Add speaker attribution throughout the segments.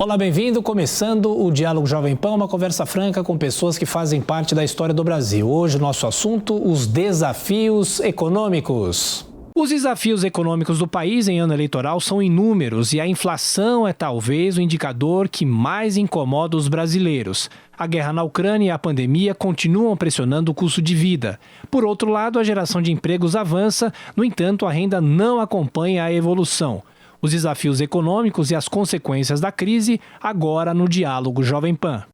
Speaker 1: Olá, bem-vindo. Começando o Diálogo Jovem Pan, uma conversa franca com pessoas que fazem parte da história do Brasil. Hoje o nosso assunto, os desafios econômicos. Os desafios econômicos do país em ano eleitoral são inúmeros e a inflação é talvez o indicador que mais incomoda os brasileiros. A guerra na Ucrânia e a pandemia continuam pressionando o custo de vida. Por outro lado, a geração de empregos avança, no entanto, a renda não acompanha a evolução. Os desafios econômicos e as consequências da crise, agora no Diálogo Jovem Pan.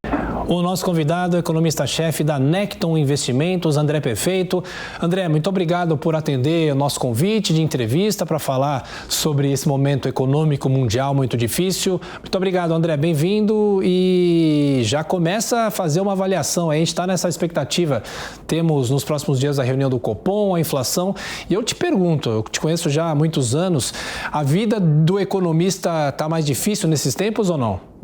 Speaker 1: O nosso convidado é o economista-chefe da Necton Investimentos, André Perfeito. André, muito obrigado por atender o nosso convite de entrevista para falar sobre esse momento econômico mundial muito difícil. Muito obrigado, André. Bem-vindo e já começa a fazer uma avaliação. A gente está nessa expectativa. Temos nos próximos dias a reunião do Copom, a inflação. E eu te pergunto, eu te conheço já há muitos anos, a vida do economista está mais difícil nesses tempos ou não?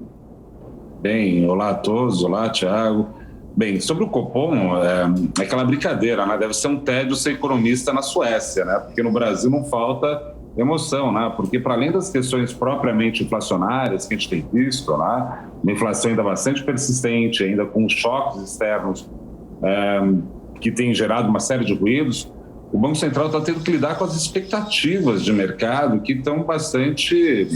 Speaker 2: Bem, olá a todos, olá Thiago. Bem, sobre o Copom, é aquela brincadeira, né? Deve ser um tédio ser economista na Suécia, né? Porque no Brasil não falta emoção, né? Porque para além das questões propriamente inflacionárias que a gente tem visto, né? Uma inflação ainda bastante persistente, ainda com choques externos que tem gerado uma série de ruídos, o Banco Central está tendo que lidar com as expectativas de mercado que estão bastante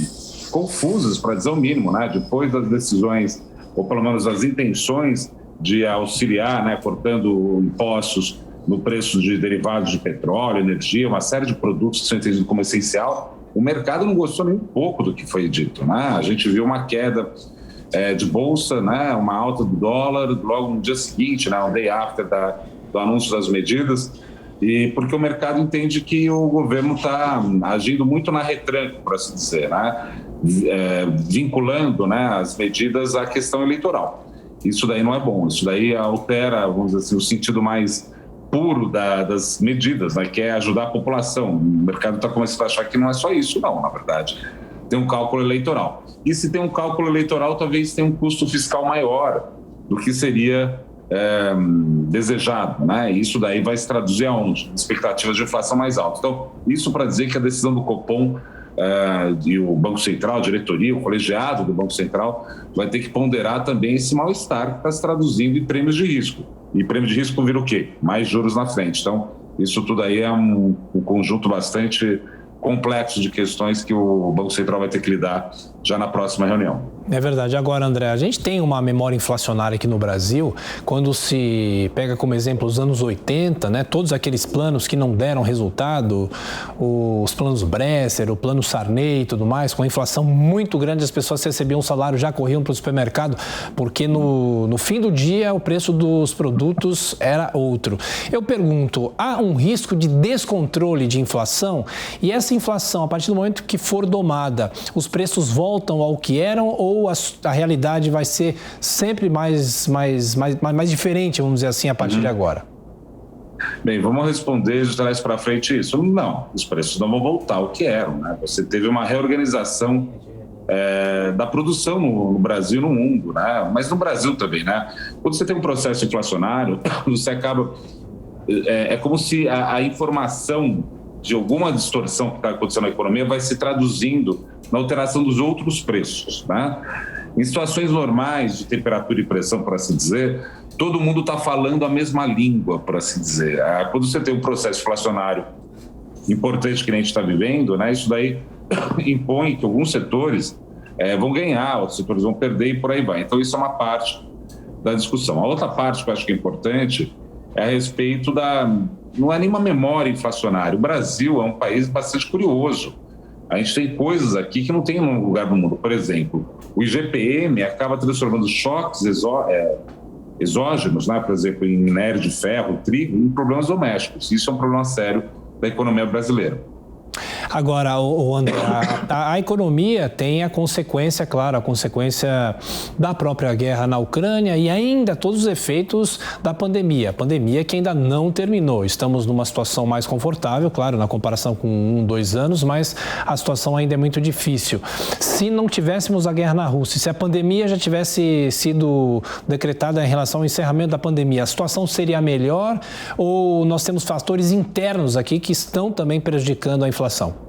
Speaker 2: confusas, para dizer o mínimo, né? Depois das decisões, ou pelo menos as intenções de auxiliar, né, cortando impostos no preço de derivados de petróleo, energia, uma série de produtos que são entendidos como essencial, o mercado não gostou nem um pouco do que foi dito, né? A gente viu uma queda de bolsa, né, uma alta do dólar, logo no dia seguinte, né, um day after do anúncio das medidas, e porque o mercado entende que o governo está agindo muito na retranca, por assim dizer, né? Vinculando, né, as medidas à questão eleitoral. Isso daí não é bom, isso daí altera, vamos dizer assim, o sentido mais puro das medidas, né, que é ajudar a população. O mercado está começando a achar que não é só isso, não, na verdade. Tem um cálculo eleitoral. E se tem um cálculo eleitoral, talvez tenha um custo fiscal maior do que seria desejado, né? Isso daí vai se traduzir aonde? Expectativas de inflação mais alta. Então, isso para dizer que a decisão do Copom e o Banco Central, a diretoria, o colegiado do Banco Central vai ter que ponderar também esse mal-estar que está se traduzindo em prêmios de risco. E prêmio de risco vira o quê? Mais juros na frente. Então, isso tudo aí é um conjunto bastante complexo de questões que o Banco Central vai ter que lidar já na próxima reunião.
Speaker 1: É verdade. Agora, André, a gente tem uma memória inflacionária aqui no Brasil, quando se pega como exemplo os anos 80, né, todos aqueles planos que não deram resultado, os planos Bresser, o plano Sarney e tudo mais, com a inflação muito grande, as pessoas recebiam um salário, já corriam para o supermercado, porque no fim do dia o preço dos produtos era outro. Eu pergunto, há um risco de descontrole de inflação? E essa inflação, a partir do momento que for domada, os preços voltam ao que eram ou a realidade vai ser sempre mais diferente, vamos dizer assim, a partir de agora?
Speaker 2: Bem, vamos responder de trás para frente isso. Não, os preços não vão voltar ao que eram, né? Você teve uma reorganização da produção no Brasil e no mundo, né? Mas no Brasil também, né? Quando você tem um processo inflacionário, você acaba... É como se a informação de alguma distorção que está acontecendo na economia vai se traduzindo na alteração dos outros preços, né? Em situações normais de temperatura e pressão, por assim dizer, todo mundo está falando a mesma língua, por assim dizer. Quando você tem um processo inflacionário importante que a gente está vivendo, né, isso daí impõe que alguns setores vão ganhar, outros setores vão perder e por aí vai. Então isso é uma parte da discussão. A outra parte que eu acho que é importante é a respeito não é nenhuma memória inflacionária. O Brasil é um país bastante curioso. A gente tem coisas aqui que não tem em nenhum lugar do mundo. Por exemplo, o IGPM acaba transformando choques exógenos, né, por exemplo, em minério de ferro, trigo, em problemas domésticos. Isso é um problema sério da economia brasileira.
Speaker 1: Agora, André, a economia tem a consequência, claro, a consequência da própria guerra na Ucrânia e ainda todos os efeitos da pandemia. A pandemia que ainda não terminou. Estamos numa situação mais confortável, claro, na comparação com 2 anos, mas a situação ainda é muito difícil. Se não tivéssemos a guerra na Rússia, se a pandemia já tivesse sido decretada em relação ao encerramento da pandemia, a situação seria melhor ou nós temos fatores internos aqui que estão também prejudicando a inflação?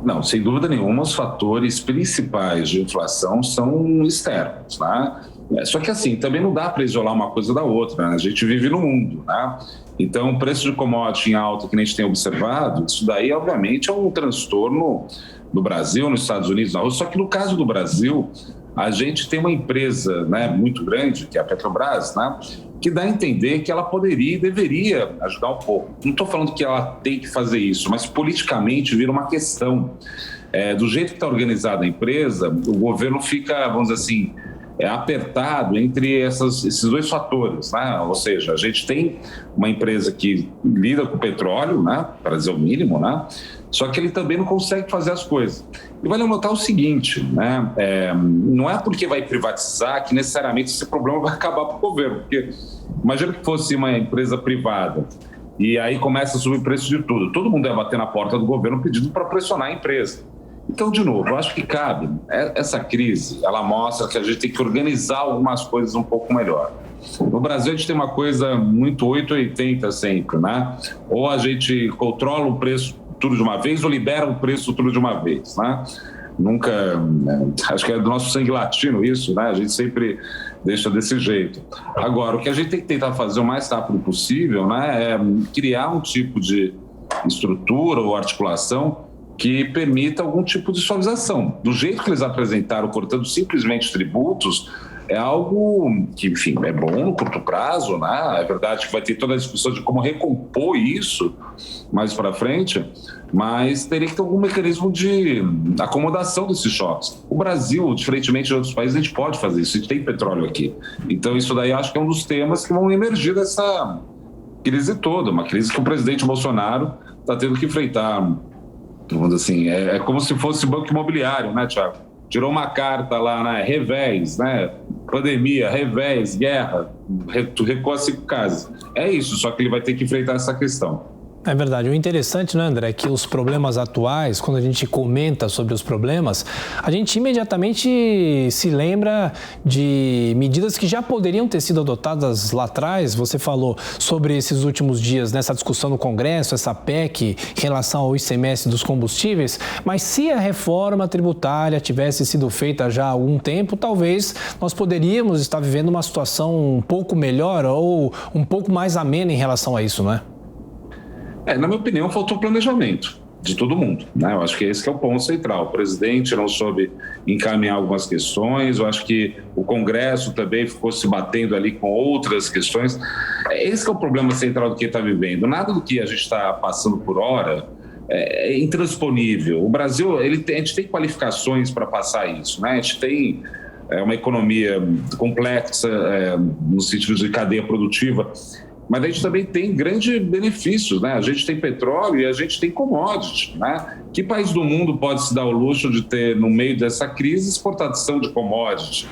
Speaker 2: Não, sem dúvida nenhuma, os fatores principais de inflação são externos, né? Só que assim, também não dá para isolar uma coisa da outra, né? A gente vive no mundo, né? Então, o preço de commodity em alta que a gente tem observado, isso daí, obviamente, é um transtorno no Brasil, nos Estados Unidos, na Rússia. Só que no caso do Brasil, a gente tem uma empresa, né, muito grande, que é a Petrobras, né, que dá a entender que ela poderia e deveria ajudar um pouco. Não estou falando que ela tem que fazer isso, mas politicamente vira uma questão. Do jeito que está organizada a empresa, o governo fica, vamos dizer assim, apertado entre esses dois fatores, né? Ou seja, a gente tem uma empresa que lida com petróleo, né, para dizer o mínimo, né? Só que ele também não consegue fazer as coisas. E vale notar o seguinte, né? Não é porque vai privatizar que necessariamente esse problema vai acabar para o governo, porque imagina que fosse uma empresa privada e aí começa a subir o preço de tudo. Todo mundo ia bater na porta do governo pedindo para pressionar a empresa. Então, de novo, eu acho que cabe. Essa crise, ela mostra que a gente tem que organizar algumas coisas um pouco melhor. No Brasil, a gente tem uma coisa muito 880 sempre, né? Ou a gente controla o preço tudo de uma vez ou libera o preço tudo de uma vez, né? Nunca... Acho que é do nosso sangue latino isso, né? A gente sempre deixa desse jeito. Agora, o que a gente tem que tentar fazer o mais rápido possível, né, é criar um tipo de estrutura ou articulação que permita algum tipo de suavização. Do jeito que eles apresentaram, cortando simplesmente tributos, é algo que, enfim, é bom no curto prazo, né? É verdade que vai ter toda a discussão de como recompor isso mais para frente, mas teria que ter algum mecanismo de acomodação desses choques. O Brasil, diferentemente de outros países, a gente pode fazer isso, a gente tem petróleo aqui. Então, isso daí acho que é um dos temas que vão emergir dessa crise toda, uma crise que o presidente Bolsonaro está tendo que enfrentar. Assim, é como se fosse banco imobiliário, né, Thiago? Tirou uma carta lá, né? Revés, né? Pandemia, revés, guerra, recua 5 casas. É isso, só que ele vai ter que enfrentar essa questão.
Speaker 1: É verdade. O interessante, né, André, é que os problemas atuais, quando a gente comenta sobre os problemas, a gente imediatamente se lembra de medidas que já poderiam ter sido adotadas lá atrás. Você falou sobre esses últimos dias, nessa discussão no Congresso, essa PEC em relação ao ICMS dos combustíveis, mas se a reforma tributária tivesse sido feita já há algum tempo, talvez nós poderíamos estar vivendo uma situação um pouco melhor ou um pouco mais amena em relação a isso, não é?
Speaker 2: Na minha opinião, faltou planejamento de todo mundo, né? Eu acho que esse que é o ponto central. O presidente não soube encaminhar algumas questões, eu acho que o Congresso também ficou se batendo ali com outras questões. Esse que é o problema central do que está vivendo. Nada do que a gente está passando por hora é intransponível. O Brasil, a gente tem qualificações para passar isso, né? A gente tem uma economia complexa no sentido de cadeia produtiva, mas a gente também tem grandes benefícios, né? A gente tem petróleo e a gente tem commodity, né? Que país do mundo pode se dar o luxo de ter, no meio dessa crise, exportação de commodity?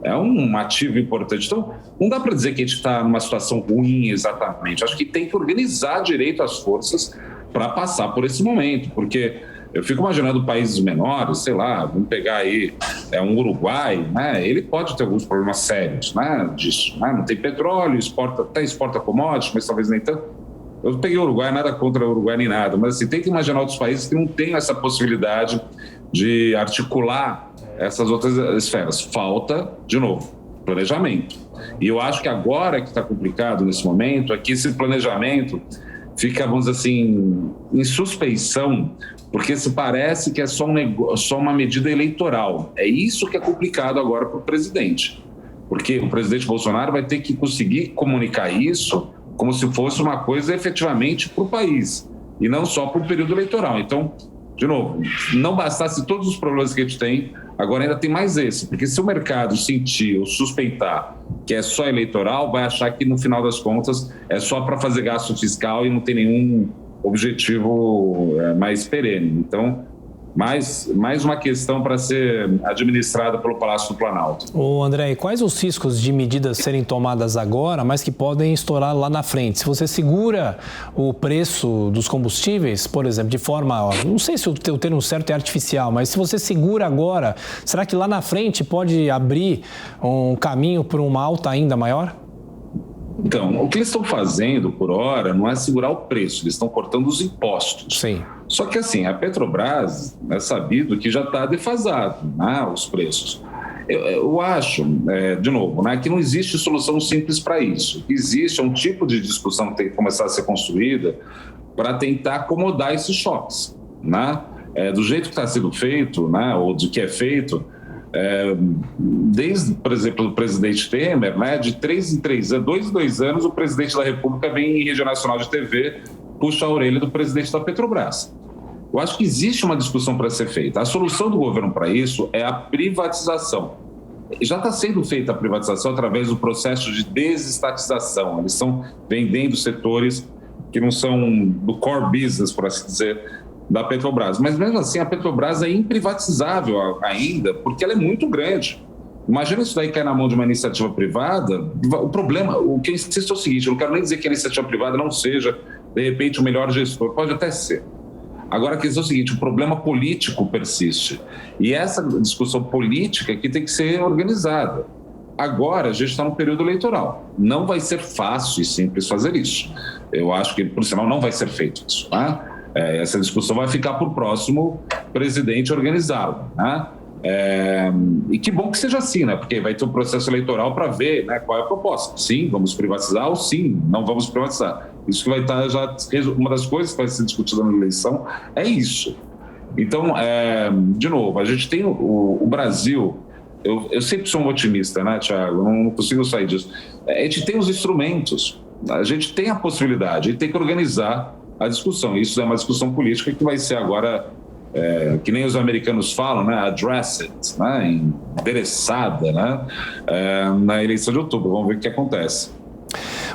Speaker 2: É um ativo importante. Então, não dá para dizer que a gente está numa situação ruim exatamente. Acho que tem que organizar direito as forças para passar por esse momento, porque eu fico imaginando países menores, sei lá, vamos pegar aí um Uruguai, né? Ele pode ter alguns problemas sérios, né, disso, né? Não tem petróleo, até exporta commodities, mas talvez nem tanto. Eu peguei o Uruguai, nada contra o Uruguai nem nada, mas assim, tem que imaginar outros países que não têm essa possibilidade de articular essas outras esferas. Falta, de novo, planejamento. E eu acho que agora que está complicado nesse momento, é que esse planejamento fica, vamos dizer assim, em suspeição, porque se parece que é só uma medida eleitoral. É isso que é complicado agora para o presidente, porque o presidente Bolsonaro vai ter que conseguir comunicar isso como se fosse uma coisa efetivamente para o país, e não só para o período eleitoral. Então, de novo, não bastasse todos os problemas que a gente tem, agora ainda tem mais esse, porque se o mercado sentir ou suspeitar que é só eleitoral, vai achar que no final das contas é só para fazer gasto fiscal e não tem nenhum objetivo mais perene. Então, mais uma questão para ser administrada pelo Palácio do Planalto.
Speaker 1: Ô André, e quais os riscos de medidas serem tomadas agora, mas que podem estourar lá na frente? Se você segura o preço dos combustíveis, por exemplo, de forma, não sei se o termo certo é artificial, mas se você segura agora, será que lá na frente pode abrir um caminho para uma alta ainda maior?
Speaker 2: Então, o que eles estão fazendo por hora não é segurar o preço, eles estão cortando os impostos.
Speaker 1: Sim.
Speaker 2: Só que assim, a Petrobras é sabido que já está defasado, né, os preços. Eu acho, de novo, né, que não existe solução simples para isso. Existe um tipo de discussão que tem que começar a ser construída para tentar acomodar esses choques, né? Do jeito que está sendo feito, né, ou do que é feito, desde, por exemplo, o presidente Temer, né, de 3 em 3 anos, 2 em 2 anos, o presidente da República vem em rede nacional de TV, puxa a orelha do presidente da Petrobras. Eu acho que existe uma discussão para ser feita. A solução do governo para isso é a privatização. Já está sendo feita a privatização através do processo de desestatização. Eles estão vendendo setores que não são do core business, por assim dizer, da Petrobras. Mas mesmo assim, a Petrobras é imprivatizável ainda, porque ela é muito grande. Imagina isso daí cair na mão de uma iniciativa privada. O problema, o que eu insisto é o seguinte, eu não quero nem dizer que a iniciativa privada não seja, de repente, o melhor gestor. Pode até ser. Agora, a questão é o seguinte, o problema político persiste. E essa discussão política aqui tem que ser organizada. Agora, a gente está no período eleitoral. Não vai ser fácil e simples fazer isso. Eu acho que, por sinal, não vai ser feito isso. Né? Essa discussão vai ficar para o próximo presidente organizá-lo. Né? E que bom que seja assim, né? Porque vai ter um processo eleitoral para ver, né, qual é a proposta. Sim, vamos privatizar ou sim, não vamos privatizar. Isso que vai estar já... Uma das coisas que vai ser discutida na eleição é isso. Então, de novo, a gente tem o Brasil... Eu sempre sou um otimista, né, Thiago? Eu não consigo sair disso. A gente tem os instrumentos, a gente tem a possibilidade, a gente tem que organizar a discussão. Isso é uma discussão política que vai ser agora... que nem os americanos falam, né, addressed, né, endereçada, né, na eleição de outubro. Vamos ver o que acontece.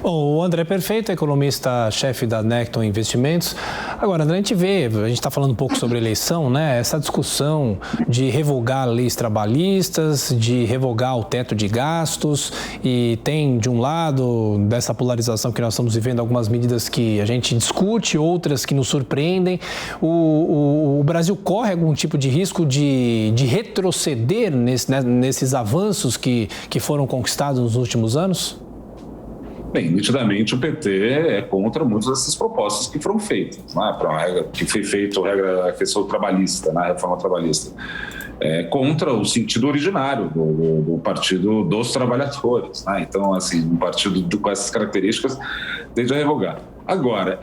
Speaker 1: Bom, o André Perfeito, economista-chefe da Necton Investimentos. Agora, André, a gente está falando um pouco sobre eleição, né? Essa discussão de revogar leis trabalhistas, de revogar o teto de gastos, e tem, de um lado, dessa polarização que nós estamos vivendo, algumas medidas que a gente discute, outras que nos surpreendem. O Brasil corre algum tipo de risco de retroceder nesses avanços que foram conquistados nos últimos anos?
Speaker 2: Bem, nitidamente o PT é contra muitas dessas propostas que foram feitas, né? Que foi feita a questão trabalhista, né? A reforma trabalhista. Contra o sentido originário do Partido dos Trabalhadores, né? Então, assim, um partido com essas características tende a revogar. Agora,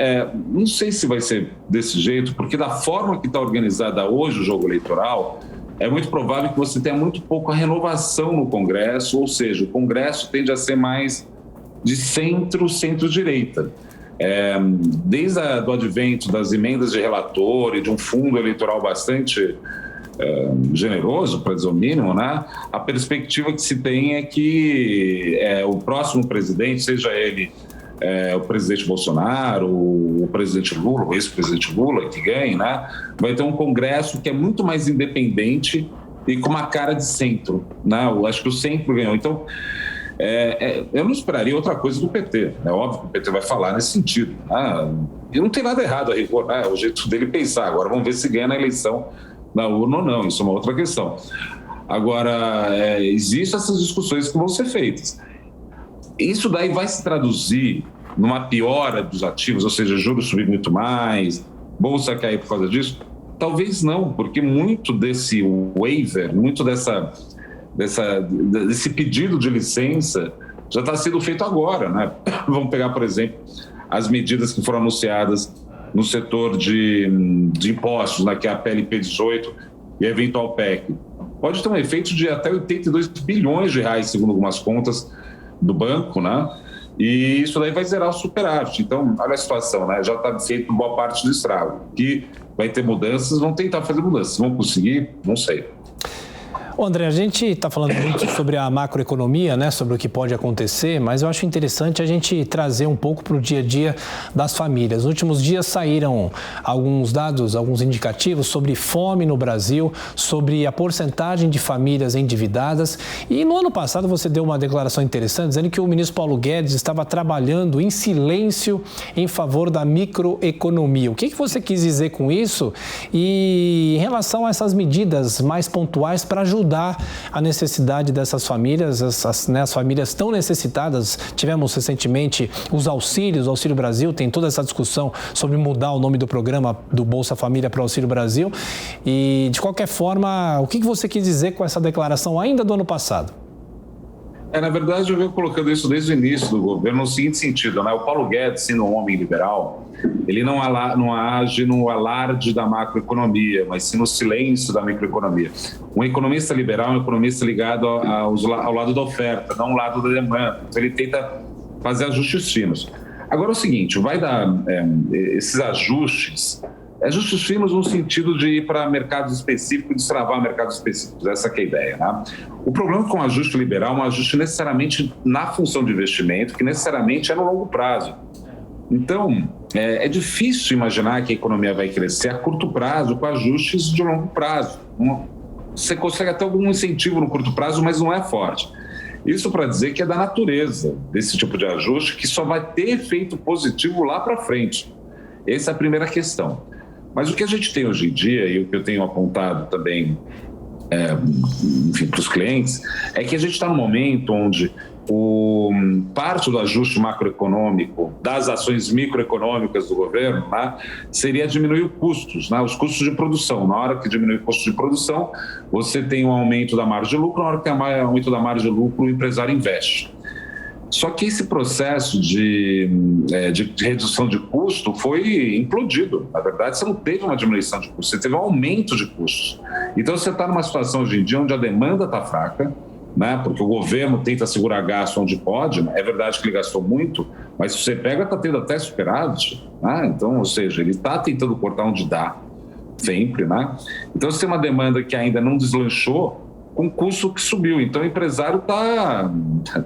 Speaker 2: não sei se vai ser desse jeito, porque da forma que está organizada hoje o jogo eleitoral, é muito provável que você tenha muito pouca renovação no Congresso, ou seja, o Congresso tende a ser mais de centro-direita. Desde o advento das emendas de relator e de um fundo eleitoral bastante generoso, para dizer o mínimo, né? A perspectiva que se tem é que o próximo presidente, seja ele o presidente Bolsonaro, o presidente Lula, o ex-presidente Lula, que ganhe, né? Vai ter um Congresso que é muito mais independente e com uma cara de centro, né? Eu acho que o centro ganhou. Então, eu não esperaria outra coisa do PT. É óbvio que o PT vai falar nesse sentido. Né? E não tem nada errado a rigor, né? O jeito dele pensar. Agora vamos ver se ganha na eleição na urna ou não. Isso é uma outra questão. Agora, existem essas discussões que vão ser feitas. Isso daí vai se traduzir numa piora dos ativos, ou seja, juros subir muito mais, bolsa cair por causa disso? Talvez não, porque muito desse waiver, muito desse pedido de licença já está sendo feito agora, né? Vamos pegar, por exemplo, as medidas que foram anunciadas no setor de impostos, né, que é a PLP 18 e a eventual PEC. Pode ter um efeito de até 82 bilhões de reais, segundo algumas contas do banco, né? E isso daí vai zerar o superávit. Então, olha a situação, né? Já está feito boa parte do estrago. Que vai ter mudanças, vão tentar fazer mudanças. Vão conseguir? Não sei.
Speaker 1: Ô André, a gente está falando muito sobre a macroeconomia, né, sobre o que pode acontecer, mas eu acho interessante a gente trazer um pouco para o dia a dia das famílias. Nos últimos dias saíram alguns dados, alguns indicativos sobre fome no Brasil, sobre a porcentagem de famílias endividadas. E no ano passado você deu uma declaração interessante dizendo que o ministro Paulo Guedes estava trabalhando em silêncio em favor da microeconomia. O que você quis dizer com isso? E em relação a essas medidas mais pontuais para ajudar ajudar a necessidade dessas famílias, as famílias tão necessitadas. Tivemos recentemente os auxílios, o Auxílio Brasil, tem toda essa discussão sobre mudar o nome do programa do Bolsa Família para o Auxílio Brasil. E, de qualquer forma, o que você quis dizer com essa declaração ainda do ano passado?
Speaker 2: Na verdade, eu venho colocando isso desde o início do governo no seguinte sentido, né? O Paulo Guedes, sendo um homem liberal, ele não age no alarde da macroeconomia, mas sim no silêncio da microeconomia. Um economista liberal é um economista ligado ao lado da oferta, não ao lado da demanda. Então, ele tenta fazer ajustes finos. Agora, é o seguinte, vai dar esses ajustes finos no sentido de ir para mercados específicos e destravar mercados específicos. Essa que é a ideia, né? O problema com o ajuste liberal é um ajuste necessariamente na função de investimento, que necessariamente é no longo prazo. Então, é difícil imaginar que a economia vai crescer a curto prazo com ajustes de longo prazo. Você consegue até algum incentivo no curto prazo, mas não é forte. Isso para dizer que é da natureza desse tipo de ajuste que só vai ter efeito positivo lá para frente. Essa é a primeira questão. Mas o que a gente tem hoje em dia, e o que eu tenho apontado também para os clientes, é que a gente está num momento onde parte do ajuste macroeconômico das ações microeconômicas do governo, né, seria diminuir os custos, né, os custos de produção. Na hora que diminui o custo de produção, você tem um aumento da margem de lucro, na hora que tem aumento da margem de lucro, o empresário investe. Só que esse processo de redução de custo foi implodido. Na verdade, você não teve uma diminuição de custo, você teve um aumento de custos. Então, você está numa situação hoje em dia onde a demanda está fraca, né? Porque o governo tenta segurar gasto onde pode. É verdade que ele gastou muito, mas se você pega, está tendo até superávit. Né? Então, ou seja, ele está tentando cortar onde dá, sempre. Né? Então, você tem uma demanda que ainda não deslanchou, com custo que subiu. Então, o empresário está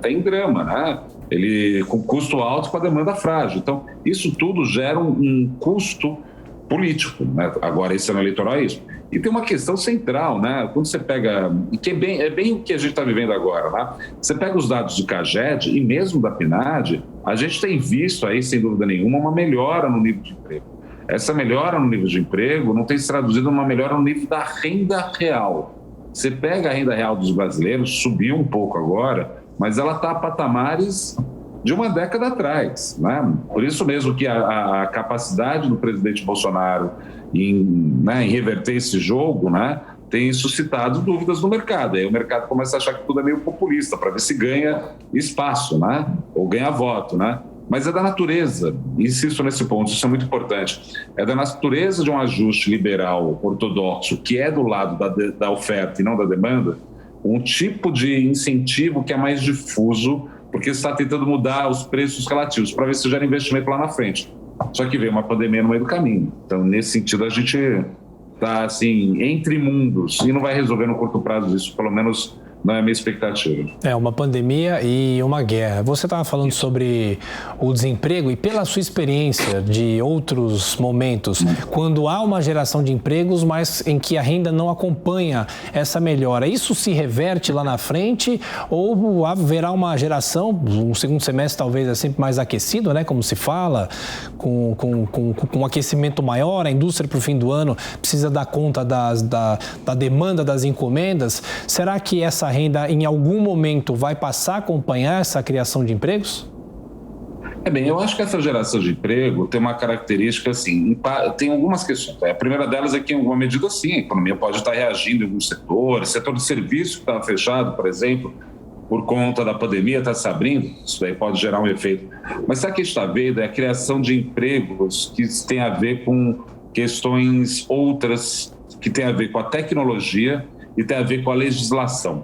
Speaker 2: em drama, né? Ele com custo alto, com a demanda frágil. Então, isso tudo gera um custo político, né? Agora, esse ano eleitoral é isso. E tem uma questão central, né? Quando você pega, que é bem o que a gente está vivendo agora, né? Você pega os dados do CAGED e mesmo da PNAD, a gente tem visto aí, sem dúvida nenhuma, uma melhora no nível de emprego. Essa melhora no nível de emprego não tem se traduzido numa melhora no nível da renda real. Você pega a renda real dos brasileiros, subiu um pouco agora, mas ela está a patamares de uma década atrás, né? Por isso mesmo que a capacidade do presidente Bolsonaro em reverter esse jogo, né, tem suscitado dúvidas no mercado. Aí o mercado começa a achar que tudo é meio populista, para ver se ganha espaço, né, ou ganha voto, né? Mas é da natureza, insisto nesse ponto, isso é muito importante, é da natureza de um ajuste liberal ortodoxo, que é do lado da oferta e não da demanda, um tipo de incentivo que é mais difuso, porque você está tentando mudar os preços relativos para ver se gera investimento lá na frente. Só que veio uma pandemia no meio do caminho. Então, nesse sentido, a gente está assim, entre mundos e não vai resolver no curto prazo isso, pelo menos não é a minha expectativa. É
Speaker 1: uma pandemia e uma guerra. Você estava falando sobre o desemprego e pela sua experiência de outros momentos, quando há uma geração de empregos, mas em que a renda não acompanha essa melhora, isso se reverte lá na frente ou haverá uma geração, um segundo semestre talvez é sempre mais aquecido, né, como se fala, com um aquecimento maior, a indústria para o fim do ano precisa dar conta da demanda das encomendas. Será que essa renda em algum momento vai passar a acompanhar essa criação de empregos?
Speaker 2: Eu acho que essa geração de emprego tem uma característica assim, tem algumas questões. A primeira delas é que, em alguma medida, sim, a economia pode estar reagindo em alguns setores, setor de serviço que estava fechado, por exemplo, por conta da pandemia, está se abrindo, isso daí pode gerar um efeito. Mas sabe o que a gente está vendo? É a criação de empregos que tem a ver com questões outras, que tem a ver com a tecnologia e tem a ver com a legislação.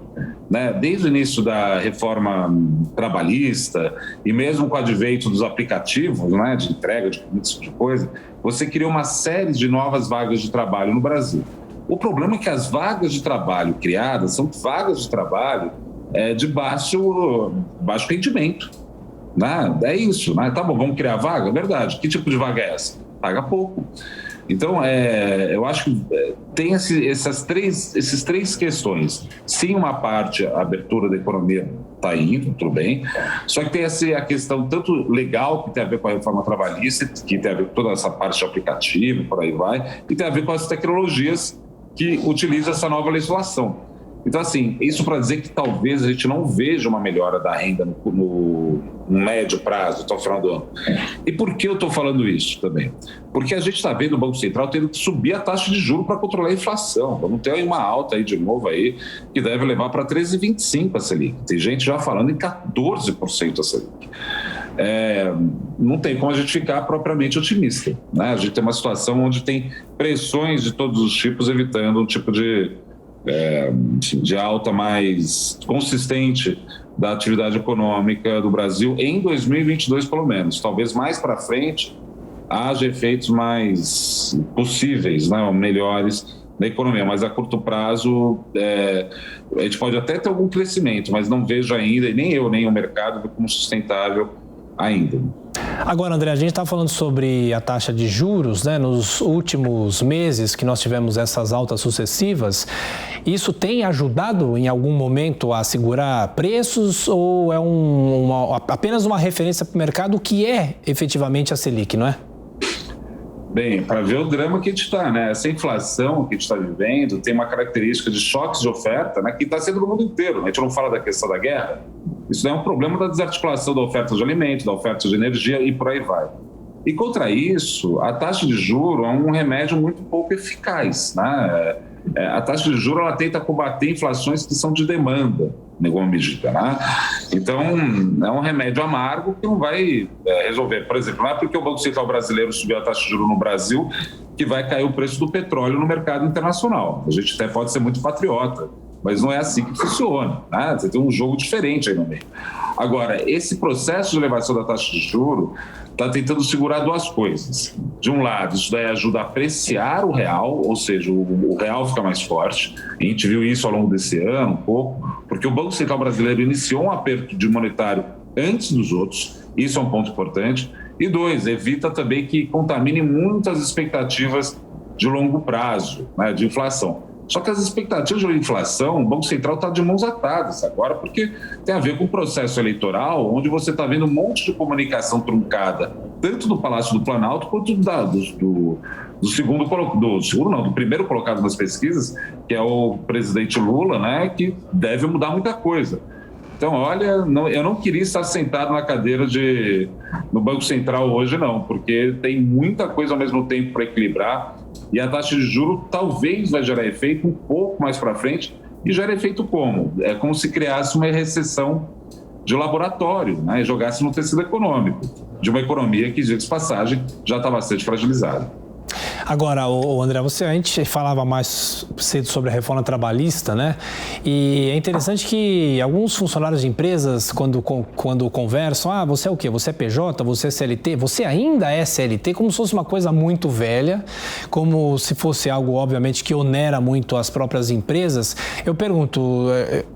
Speaker 2: Né? Desde o início da reforma trabalhista e mesmo com o advento dos aplicativos, né, de entrega de tipo de coisa, você criou uma série de novas vagas de trabalho no Brasil. O problema é que as vagas de trabalho criadas são vagas de trabalho de baixo rendimento. Né? É isso. Né? Tá bom, vamos criar vaga? Verdade. Que tipo de vaga é essa? Paga pouco. Então, eu acho que tem essas três questões. Sim, uma parte, a abertura da economia está indo, tudo bem, só que tem a questão tanto legal, que tem a ver com a reforma trabalhista, que tem a ver com toda essa parte de aplicativo, por aí vai, e tem a ver com as tecnologias que utilizam essa nova legislação. Então, assim, isso para dizer que talvez a gente não veja uma melhora da renda no médio prazo, até o final do ano. E por que eu estou falando isso também? Porque a gente está vendo o Banco Central tendo que subir a taxa de juros para controlar a inflação. Vamos ter uma alta aí de novo aí, que deve levar para 13,25% a Selic. Tem gente já falando em 14% a Selic. Não tem como a gente ficar propriamente otimista, né? A gente tem uma situação onde tem pressões de todos os tipos, evitando um tipo de alta mais consistente da atividade econômica do Brasil em 2022, pelo menos. Talvez mais para frente haja efeitos mais possíveis, né, melhores da economia, mas a curto prazo a gente pode até ter algum crescimento, mas não vejo ainda, e nem eu, nem o mercado, como sustentável ainda.
Speaker 1: Agora, André, a gente está falando sobre a taxa de juros, né? Nos últimos meses que nós tivemos essas altas sucessivas, isso tem ajudado em algum momento a segurar preços ou é apenas uma referência para o mercado que é efetivamente a Selic, não é?
Speaker 2: Bem, para ver o drama que a gente está, né? Essa inflação que a gente está vivendo tem uma característica de choques de oferta, né? Que está sendo no mundo inteiro. A gente não fala da questão da guerra. Isso é um problema da desarticulação da oferta de alimentos, da oferta de energia e por aí vai. E contra isso, a taxa de juros é um remédio muito pouco eficaz, né? A taxa de juros ela tenta combater inflações que são de demanda, em alguma medida, né? Então, é um remédio amargo que não vai resolver. Por exemplo, não é porque o Banco Central brasileiro subiu a taxa de juros no Brasil que vai cair o preço do petróleo no mercado internacional. A gente até pode ser muito patriota, mas não é assim que funciona, né? Você tem um jogo diferente aí no meio. Agora, esse processo de elevação da taxa de juros está tentando segurar duas coisas. De um lado, isso daí ajuda a apreciar o real, ou seja, o real fica mais forte. A gente viu isso ao longo desse ano um pouco, porque o Banco Central brasileiro iniciou um aperto de monetário antes dos outros, isso é um ponto importante. E dois, evita também que contamine muitas expectativas de longo prazo, né, de inflação. Só que as expectativas de inflação, o Banco Central está de mãos atadas agora, porque tem a ver com o processo eleitoral, onde você está vendo um monte de comunicação truncada, tanto do Palácio do Planalto quanto do primeiro colocado nas pesquisas, que é o presidente Lula, né, que deve mudar muita coisa. Então, olha, eu não queria estar sentado na cadeira no Banco Central hoje, não, porque tem muita coisa ao mesmo tempo para equilibrar e a taxa de juros talvez vai gerar efeito um pouco mais para frente. E gera efeito como? É como se criasse uma recessão de laboratório, né, e jogasse no tecido econômico de uma economia que, de passagem, já está bastante fragilizada.
Speaker 1: Agora, André, a gente falava mais cedo sobre a reforma trabalhista, né? E é interessante que alguns funcionários de empresas, quando conversam, você é o quê? Você é PJ? Você é CLT? Você ainda é CLT? Como se fosse uma coisa muito velha, como se fosse algo, obviamente, que onera muito as próprias empresas. Eu pergunto,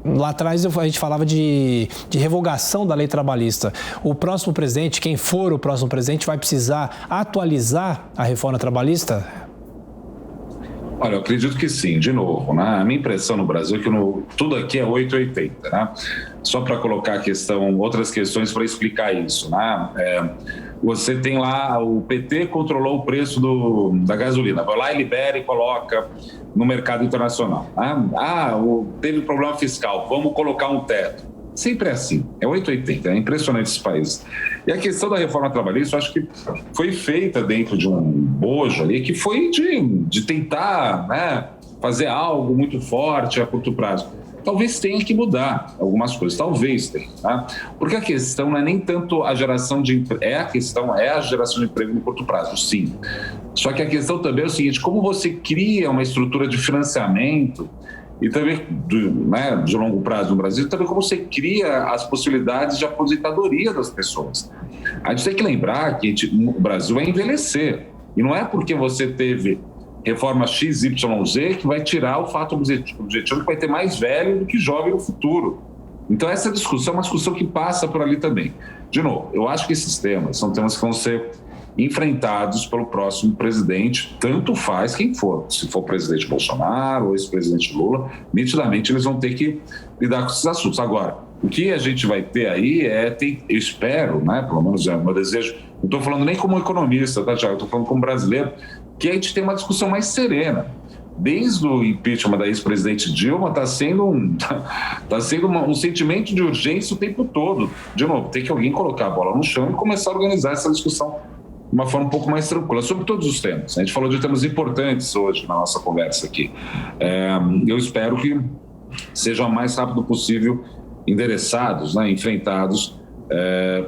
Speaker 1: lá atrás a gente falava de revogação da lei trabalhista. O próximo presidente, quem for o próximo presidente, vai precisar atualizar a reforma trabalhista?
Speaker 2: Olha, eu acredito que sim, de novo, né? A minha impressão no Brasil é que tudo aqui é 880, né? Só para colocar outras questões para explicar isso, né? Você tem lá, o PT controlou o preço da gasolina, vai lá e libera e coloca no mercado internacional. Né? Teve problema fiscal, vamos colocar um teto. Sempre é assim, é 880, é impressionante esse país. E a questão da reforma trabalhista, eu acho que foi feita dentro de um bojo ali, que foi de tentar, né, fazer algo muito forte a curto prazo. Talvez tenha que mudar algumas coisas, talvez tenha, tá? Porque a questão não é nem tanto a geração de emprego, a geração de emprego no curto prazo, sim. Só que a questão também é o seguinte, como você cria uma estrutura de financiamento e também de longo prazo no Brasil, também como você cria as possibilidades de aposentadoria das pessoas. A gente tem que lembrar que o Brasil vai envelhecer, e não é porque você teve reforma XYZ que vai tirar o fato objetivo que vai ter mais velho do que jovem no futuro. Então essa discussão é uma discussão que passa por ali também. De novo, eu acho que esses temas são temas que vão ser enfrentados pelo próximo presidente, tanto faz quem for. Se for o presidente Bolsonaro ou ex-presidente Lula, nitidamente eles vão ter que lidar com esses assuntos. Agora, o que a gente vai ter aí eu espero, né, pelo menos é o meu desejo, não estou falando nem como economista, tá, Thiago? Estou falando como brasileiro, que a gente tenha uma discussão mais serena. desde o impeachment da ex-presidente Dilma, está sendo um sentimento de urgência o tempo todo. De novo, tem que alguém colocar a bola no chão e começar a organizar essa discussão de uma forma um pouco mais tranquila, sobre todos os temas. A gente falou de temas importantes hoje na nossa conversa aqui. Eu espero que sejam o mais rápido possível endereçados, né, enfrentados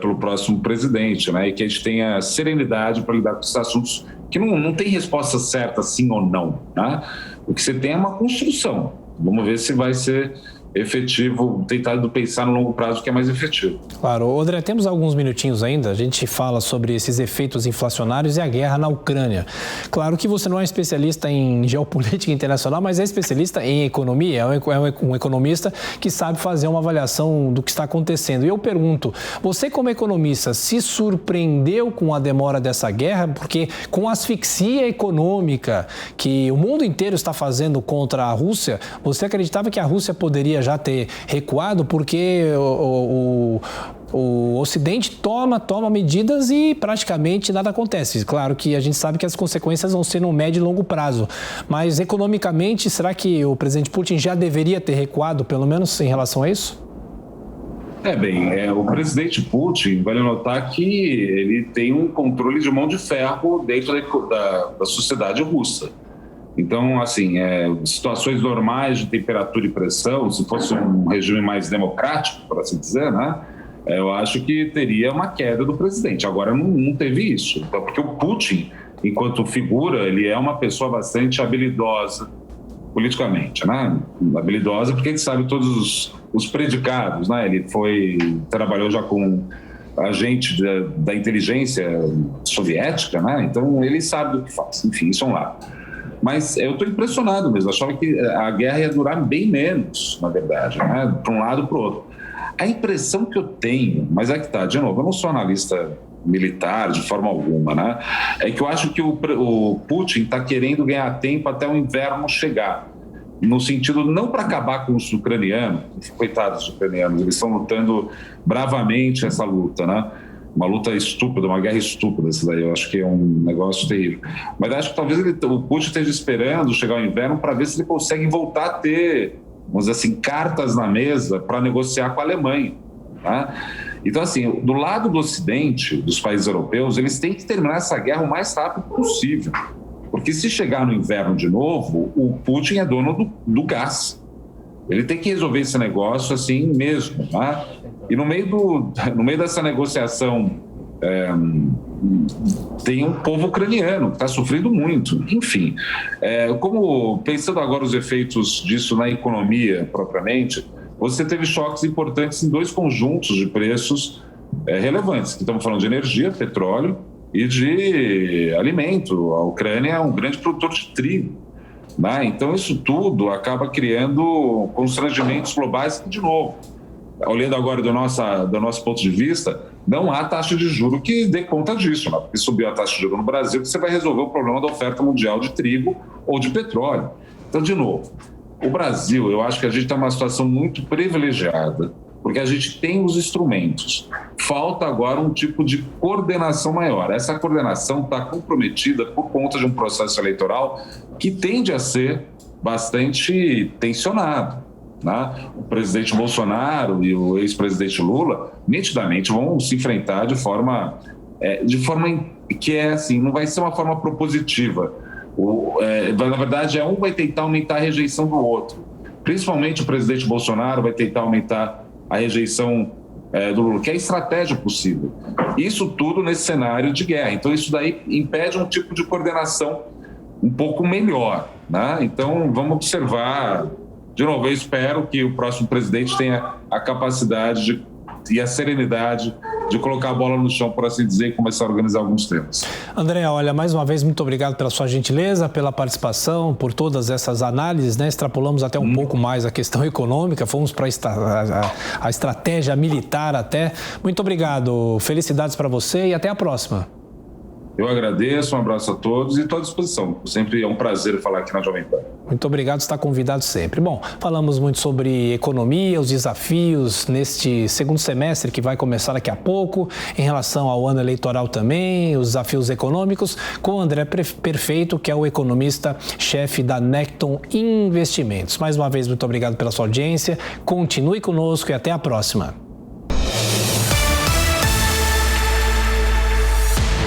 Speaker 2: pelo próximo presidente, né, e que a gente tenha serenidade para lidar com esses assuntos que não tem resposta certa, sim ou não. Né? O que você tem é uma construção. Vamos ver se vai ser efetivo, tentar pensar no longo prazo que é mais efetivo.
Speaker 1: Claro. André, temos alguns minutinhos ainda, a gente fala sobre esses efeitos inflacionários e a guerra na Ucrânia. Claro que você não é especialista em geopolítica internacional, mas é especialista em economia, é um economista que sabe fazer uma avaliação do que está acontecendo. E eu pergunto, você como economista se surpreendeu com a demora dessa guerra? Porque com a asfixia econômica que o mundo inteiro está fazendo contra a Rússia, você acreditava que a Rússia poderia já ter recuado, porque o Ocidente toma medidas e praticamente nada acontece. Claro que a gente sabe que as consequências vão ser no médio e longo prazo, mas economicamente, será que o presidente Putin já deveria ter recuado, pelo menos em relação a isso?
Speaker 2: O presidente Putin, vale notar que ele tem um controle de mão de ferro dentro da sociedade russa. Então, assim, situações normais de temperatura e pressão, se fosse um regime mais democrático, por assim dizer, né, eu acho que teria uma queda do presidente. Agora, não teve isso. Então, porque o Putin, enquanto figura, ele é uma pessoa bastante habilidosa politicamente, né? Habilidosa porque ele sabe todos os predicados, né? Ele trabalhou já com agente da inteligência soviética, né? Então, ele sabe do que faz. Enfim, isso é um lado. Mas eu estou impressionado mesmo, achava que a guerra ia durar bem menos, na verdade, né? Para um lado e para o outro. A impressão que eu tenho, mas é que tá, de novo, eu não sou analista militar de forma alguma, né? É que eu acho que o Putin está querendo ganhar tempo até o inverno chegar, no sentido não para acabar com os ucranianos, coitados dos ucranianos, eles estão lutando bravamente essa luta, né? Uma luta estúpida, uma guerra estúpida, isso daí, eu acho que é um negócio terrível. Mas acho que talvez o Putin esteja esperando chegar o inverno para ver se ele consegue voltar a ter, vamos dizer assim, cartas na mesa para negociar com a Alemanha. Tá? Então, assim, do lado do Ocidente, dos países europeus, eles têm que terminar essa guerra o mais rápido possível. Porque se chegar no inverno de novo, o Putin é dono do gás. Ele tem que resolver esse negócio assim mesmo, tá? E no meio dessa negociação tem um povo ucraniano que está sofrendo muito. Enfim, pensando agora os efeitos disso na economia propriamente, você teve choques importantes em dois conjuntos de preços relevantes, que estamos falando de energia, petróleo e de alimento. A Ucrânia é um grande produtor de trigo. Né? Então, isso tudo acaba criando constrangimentos globais que, de novo, olhando agora do nosso ponto de vista, não há taxa de juros que dê conta disso, né? Porque subiu a taxa de juros no Brasil, você vai resolver o problema da oferta mundial de trigo ou de petróleo. Então, de novo, o Brasil, eu acho que a gente está numa situação muito privilegiada, porque a gente tem os instrumentos. Falta agora um tipo de coordenação maior. Essa coordenação está comprometida por conta de um processo eleitoral que tende a ser bastante tensionado. Né? O presidente Bolsonaro e o ex-presidente Lula nitidamente vão se enfrentar de forma que assim, não vai ser uma forma propositiva. Na verdade, um vai tentar aumentar a rejeição do outro. Principalmente o presidente Bolsonaro vai tentar aumentar a rejeição do Lula, que é a estratégia possível. Isso tudo nesse cenário de guerra. Então, isso daí impede um tipo de coordenação um pouco melhor. Né? Então, vamos observar. De novo, eu espero que o próximo presidente tenha a capacidade e a serenidade de colocar a bola no chão, por assim dizer, e começar a organizar alguns temas.
Speaker 1: André, olha, mais uma vez, muito obrigado pela sua gentileza, pela participação, por todas essas análises, né? Extrapolamos até um pouco mais a questão econômica, fomos para a estratégia militar até. Muito obrigado, felicidades para você e até a próxima.
Speaker 2: Eu agradeço, um abraço a todos e estou à disposição. Sempre é um prazer falar aqui na Jovem Pan.
Speaker 1: Muito obrigado, está convidado sempre. Bom, falamos muito sobre economia, os desafios neste segundo semestre que vai começar daqui a pouco, em relação ao ano eleitoral também, os desafios econômicos, com o André Perfeito, que é o economista-chefe da Necton Investimentos. Mais uma vez, muito obrigado pela sua audiência, continue conosco e até a próxima.